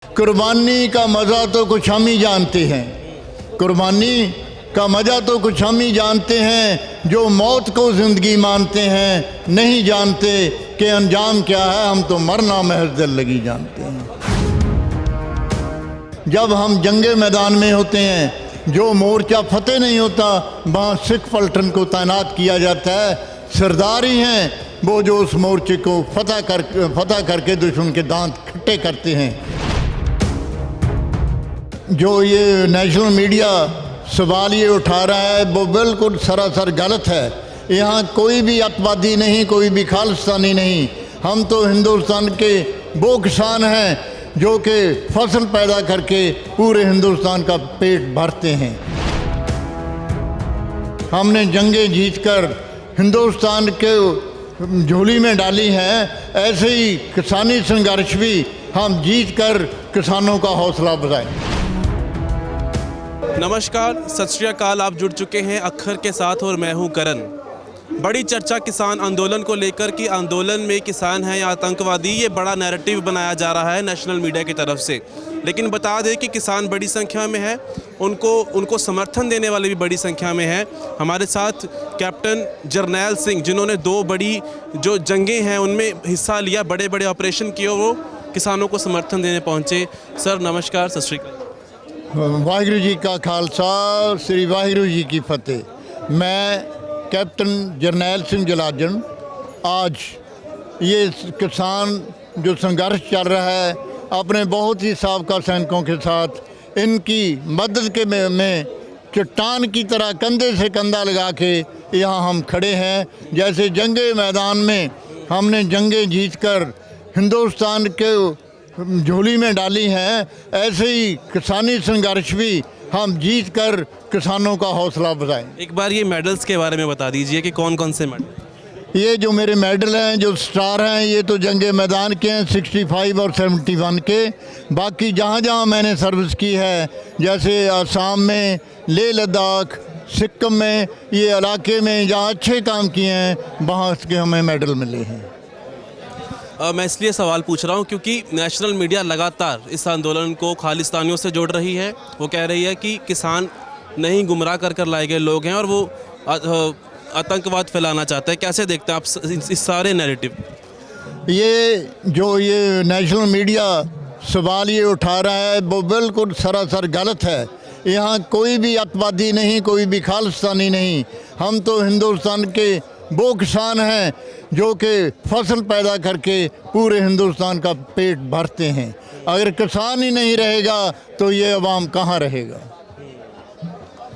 कुर्बानी का मज़ा तो कुछ हम ही जानते हैं। कुर्बानी का मज़ा तो कुछ हम ही जानते हैं, जो मौत को ज़िंदगी मानते हैं। नहीं जानते कि अंजाम क्या है, हम तो मरना महज दिल लगी जानते हैं। जब हम जंगे मैदान में होते हैं, जो मोर्चा फतेह नहीं होता, वहाँ सिख पलटन को तैनात किया जाता है। सरदार ही हैं वो जो उस मोर्चे को फतह करके दुश्मन के दांत खट्टे करते हैं। जो ये नेशनल मीडिया सवाल ये उठा रहा है वो बिल्कुल सरासर गलत है। यहाँ कोई भी अतवादी नहीं, कोई भी खालिस्तानी नहीं। हम तो हिंदुस्तान के वो किसान हैं जो कि फसल पैदा करके पूरे हिंदुस्तान का पेट भरते हैं। हमने जंगें जीतकर हिंदुस्तान के झोली में डाली हैं, ऐसे ही किसानी संघर्ष भी हम जीतकर किसानों का हौसला बढ़ाएं। नमस्कार, सत श्री अकाल। आप जुड़ चुके हैं अक्षर के साथ और मैं हूं करण। बड़ी चर्चा किसान आंदोलन को लेकर कि आंदोलन में किसान हैं या आतंकवादी, ये बड़ा नैरेटिव बनाया जा रहा है नेशनल मीडिया की तरफ से। लेकिन बता दें कि किसान बड़ी संख्या में है, उनको समर्थन देने वाले भी बड़ी संख्या में हैं। हमारे साथ कैप्टन जरनैल सिंह, जिन्होंने 2 बड़ी जो जंगें हैं उनमें हिस्सा लिया, बड़े बड़े ऑपरेशन किए, वो किसानों को समर्थन देने पहुँचे। सर नमस्कार, सत श्री अकाल। वाहिगुरू जी का खालसा, श्री वाहिगुरू जी की फतेह। मैं कैप्टन जरनैल सिंह जलाजन आज ये किसान जो संघर्ष चल रहा है अपने बहुत ही साबका सैनिकों के साथ, इनकी मदद के में चट्टान की तरह कंधे से कंधा लगा के यहाँ हम खड़े हैं। जैसे जंगे मैदान में हमने जंगें जीतकर हिंदुस्तान के झोली में डाली हैं, ऐसे ही किसानी संघर्ष भी हम जीत कर किसानों का हौसला बढ़ाएं। एक बार ये मेडल्स के बारे में बता दीजिए कि कौन कौन से मेडल। ये जो मेरे मेडल हैं, जो स्टार हैं, ये तो जंगे मैदान के हैं 65 और 71 के। बाकी जहाँ जहाँ मैंने सर्विस की है, जैसे आसाम में, लेह लद्दाख, सिक्किम में, ये इलाके में जहाँ अच्छे काम किए हैं वहाँ के हमें मेडल मिले हैं। मैं इसलिए सवाल पूछ रहा हूं क्योंकि नेशनल मीडिया लगातार इस आंदोलन को खालिस्तानियों से जोड़ रही है। वो कह रही है कि किसान नहीं, गुमराह कर लाए गए लोग हैं और वो आतंकवाद फैलाना चाहते हैं। कैसे देखते हैं आप इस सारे नैरेटिव? ये नेशनल मीडिया सवाल ये उठा रहा है वो बिल्कुल सरासर गलत है। यहाँ कोई भी अतवादी नहीं, कोई भी खालिस्तानी नहीं। हम तो हिंदुस्तान के वो किसान हैं जो कि फसल पैदा करके पूरे हिंदुस्तान का पेट भरते हैं। अगर किसान ही नहीं रहेगा तो ये अवाम कहाँ रहेगा।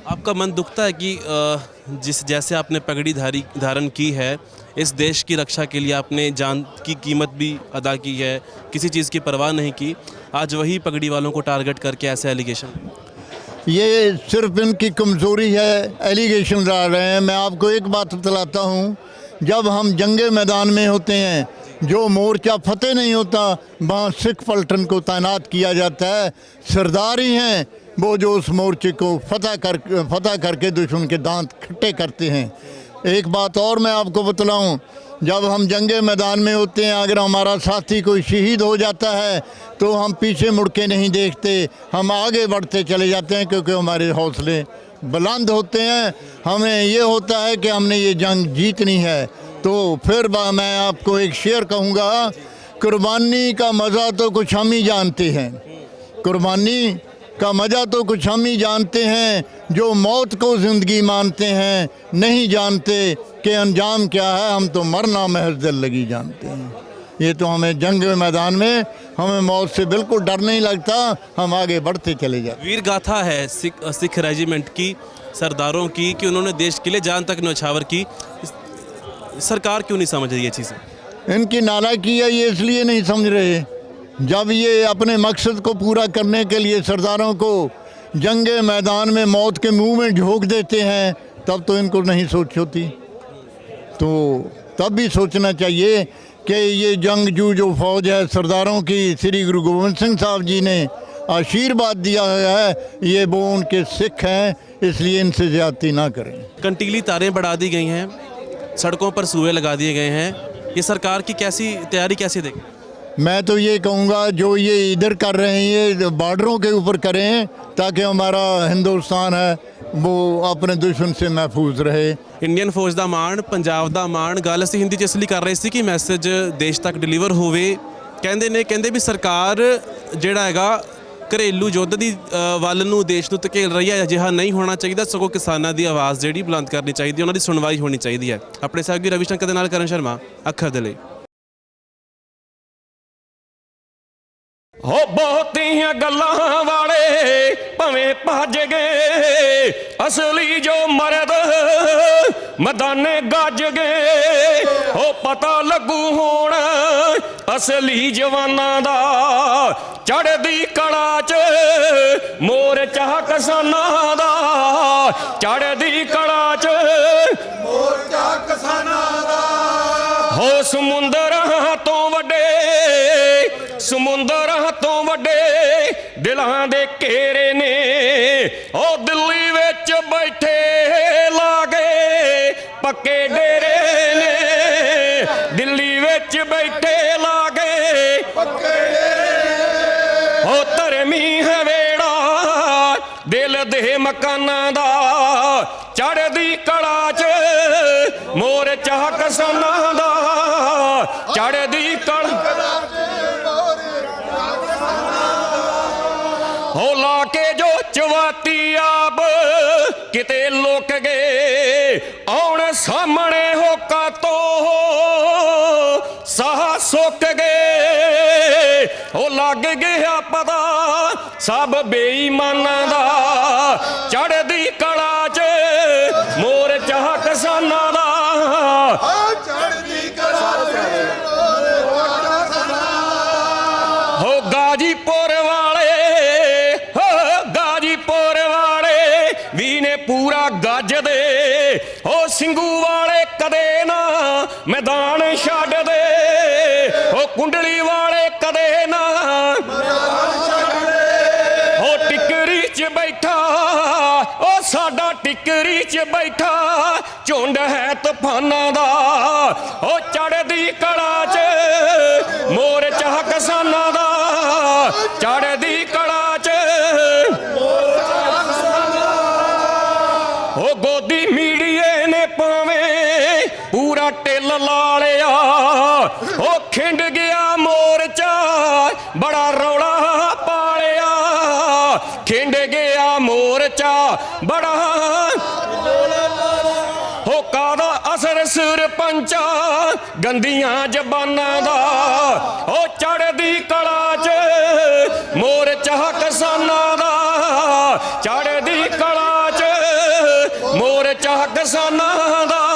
आपका मन दुखता है कि जैसे आपने पगड़ी धारण की है, इस देश की रक्षा के लिए आपने जान की कीमत भी अदा की है, किसी चीज़ की परवाह नहीं की, आज वही पगड़ी वालों को टारगेट करके ऐसे एलिगेशन? ये सिर्फ इनकी कमज़ोरी है, एलिगेशन डाल रहे हैं। मैं आपको एक बात बतलाता हूँ, जब हम जंगे मैदान में होते हैं, जो मोर्चा फतेह नहीं होता, वहाँ सिख पलटन को तैनात किया जाता है। सरदार ही हैं वो जो उस मोर्चे को फतह करके दुश्मन के दांत खट्टे करते हैं। एक बात और मैं आपको बतलाऊं, जब हम जंगे मैदान में होते हैं, अगर हमारा साथी कोई शहीद हो जाता है तो हम पीछे मुड़ के नहीं देखते, हम आगे बढ़ते चले जाते हैं, क्योंकि हमारे हौसले बुलंद होते हैं। हमें ये होता है कि हमने ये जंग जीतनी है। तो फिर मैं आपको एक शेर कहूँगा, कुर्बानी का मज़ा तो कुछ हम ही जानते हैं। कुर्बानी का मज़ा तो कुछ हम ही जानते हैं, जो मौत को ज़िंदगी मानते हैं। नहीं जानते कि अंजाम क्या है, हम तो मरना महज दिल लगी जानते हैं। ये तो हमें जंग मैदान में हमें मौत से बिल्कुल डर नहीं लगता, हम आगे बढ़ते चले जाते। वीर गाथा है सिख रेजिमेंट की, सरदारों की, कि उन्होंने देश के लिए जान तक न्यौछावर की। सरकार क्यों नहीं समझ रही ये चीज़ें? इनकी नालायकी है, ये इसलिए नहीं समझ रहे। जब ये अपने मकसद को पूरा करने के लिए सरदारों को जंगे मैदान में मौत के मुंह में झोंक देते हैं, तब तो इनको नहीं सोच होती। तो तब भी सोचना चाहिए कि ये जंगजू जो फौज है सरदारों की, श्री गुरु गोविंद सिंह साहब जी ने आशीर्वाद दिया है, ये वो उनके सिख हैं, इसलिए इनसे ज्यादती ना करें। कंटीली तारें बढ़ा दी गई हैं, सड़कों पर सूए लगा दिए गए हैं। ये सरकार की तैयारी कैसी देखें? मैं तो ये कहूँगा जो ये इधर कर रहे हैं ये बॉर्डरों के ऊपर करें ताकि हमारा हिंदुस्तान है वो अपने दुश्मन से महफूज रहे। ਇੰਡੀਅਨ ਫੌਜ ਦਾ ਮਾਣ, ਪੰਜਾਬ ਦਾ ਮਾਣ। ਗੱਲ ਅਸੀਂ ਹਿੰਦੀ 'ਚ ਇਸ ਲਈ ਕਰ ਰਹੇ ਸੀ ਕਿ ਮੈਸੇਜ ਦੇਸ਼ ਤੱਕ ਡਿਲੀਵਰ ਹੋਵੇ। ਕਹਿੰਦੇ ਵੀ ਸਰਕਾਰ ਜਿਹੜਾ ਹੈਗਾ ਘਰੇਲੂ ਯੁੱਧ ਦੀ ਵੱਲ ਨੂੰ ਦੇਸ਼ ਨੂੰ ਧਕੇਲ ਰਹੀ ਹੈ। ਅਜਿਹਾ ਨਹੀਂ ਹੋਣਾ ਚਾਹੀਦਾ, ਸਗੋਂ ਕਿਸਾਨਾਂ ਦੀ ਆਵਾਜ਼ ਜਿਹੜੀ ਬੁਲੰਦ ਕਰਨੀ ਚਾਹੀਦੀ, ਉਹਨਾਂ ਦੀ ਸੁਣਵਾਈ ਹੋਣੀ ਚਾਹੀਦੀ ਹੈ। ਆਪਣੇ ਸਹਿਯੋਗੀ ਰਵੀ ਸ਼ੰਕਰ ਦੇ ਨਾਲ ਕਰਨ ਸ਼ਰਮਾ, ਅੱਖਰ ਦੇ ਲਈ। ਹੋ ਬਹੁਤੀਆਂ ਗੱਲਾਂ ਵਾਲੇ ਭਵੇਂ ਭੱਜ ਗਏ, ਅਸਲੀ ਜੋ ਮਰਦ ਮੈਦਾਨੇ ਗੱਜ ਗਏ। ਹੋ ਪਤਾ ਲੱਗੂ ਹੁਣ ਅਸਲੀ ਜਵਾਨਾਂ ਦਾ, ਚੜ੍ਹਦੀ ਕਲਾ 'ਚ ਮੋਰਚਾ ਕਿਸਾਨਾਂ ਦਾ, ਚੜ੍ਹਦੀ ਕਲਾ 'ਚ ਮੋਰਚਾ ਕਿਸਾਨਾਂ ਦਾ। ਹੋ ਸਮੁੰਦਰਾਂ ਤੋਂ ਵੱਡੇ, ਸਮੁੰਦਰਾਂ ਤੋਂ ਵੱਡੇ ਦਿਲਾਂ ਦੇ ਘੇਰੇ ਨੇ, ਉਹ ਦਿੱਲੀ ਵਿੱਚ ਬੈਠੇ ਲਾਗੇ ਪੱਕੇ ਡੇਰੇ ਨੇ, ਦਿੱਲੀ ਵਿੱਚ ਬੈਠੇ ਲਾਗੇ ਪੱਕੇ ਡੇਰੇ। ਉਹ ਧਰਮੀ ਹੈ ਵੇੜਾ ਦਿਲ ਦੇ ਮਕਾਨਾਂ ਦਾ, ਚੜ੍ਹਦੀ ਕਲਾ 'ਚ ਮੋਰਚਾ ਕਿਸਾਨਾਂ ਦਾ, ਚੜ੍ਹਦੀ ਕਲਾ ਹੋ ਲਾ ਕੇ ਜੋ ਚਵਾਤੀ ਆਪ ਕਿਤੇ ਲੁਕ ਗਏ, ਆਉਣ ਸਾਹਮਣੇ ਹੋਕਾ ਤੋਂ ਸਾਹ ਸੁੱਕ ਗਏ। ਉਹ ਲੱਗ ਗਿਆ ਪਤਾ ਸਭ ਬੇਈਮਾਨਾਂ ਦਾ, ਚੜ੍ਹਦੀ ਕਲਾ 'ਚ ਮੋਰਚਾ ਕਿਸਾਨਾਂ ਦਾ, ਚੜ੍ਹਦੀ ਕਲਾ 'ਚ ਮੋਰਚਾ ਕਿਸਾਨਾਂ ਦਾ। ਹੋ ਗਾਜੀਪੁਰ ਵੀ ਨੇ ਪੂਰਾ ਗੱਜਦੇ, ਉਹ ਸਿੰਘੂ ਵਾਲੇ ਕਦੇ ਨਾ ਮੈਦਾਨ ਛੱਡਦੇ, ਉਹ ਕੁੰਡਲੀ ਵਾਲੇ ਕਦੇ ਨਾ ਮੈਦਾਨ ਛੱਡਦੇ। ਉਹ ਟਿਕਰੀ 'ਚ ਬੈਠਾ, ਉਹ ਸਾਡਾ ਟਿਕਰੀ 'ਚ ਬੈਠਾ ਝੁੰਡ ਹੈ ਤੂਫਾਨਾਂ ਦਾ, ਉਹ ਚੜ੍ਹਦੀ ਕਲਾ 'ਚ ਮੋਰਚਾ ਕਿਸਾਨਾਂ ਦਾ, ਚੜ੍ਹਦੀ ਕਲਾ 'ਚ ਉਹ ਗੋਦੀ ਮੀਡੀਏ ਨੇ ਭਾਵੇਂ ਪੂਰਾ ਢਿੱਲ ਲਾ ਲਿਆ, ਉਹ ਖਿੰਡ ਗਿਆ ਮੋਰਚਾ ਬੜਾ ਰੌਲਾ ਪਾਲਿਆ, ਖਿੰਡ ਗਿਆ ਮੋਰਚਾ ਬੜਾ ਹੋ ਕਾਦਾ ਅਸਰ ਸਰਪੰਚਾ ਗੰਦੀਆਂ ਜ਼ਬਾਨਾਂ ਦਾ, ਉਹ ਚੜ੍ਹਦੀ ਕਲਾ 'ਚ ਮੋਰਚਾ ਕਿਸਾਨਾਂ ਦਾ, ਚੜ੍ਹਦੀ ਕਲਾ 'ਚ ਮੋਰਚਾ ਕਿਸਾਨਾਂ ਦਾ।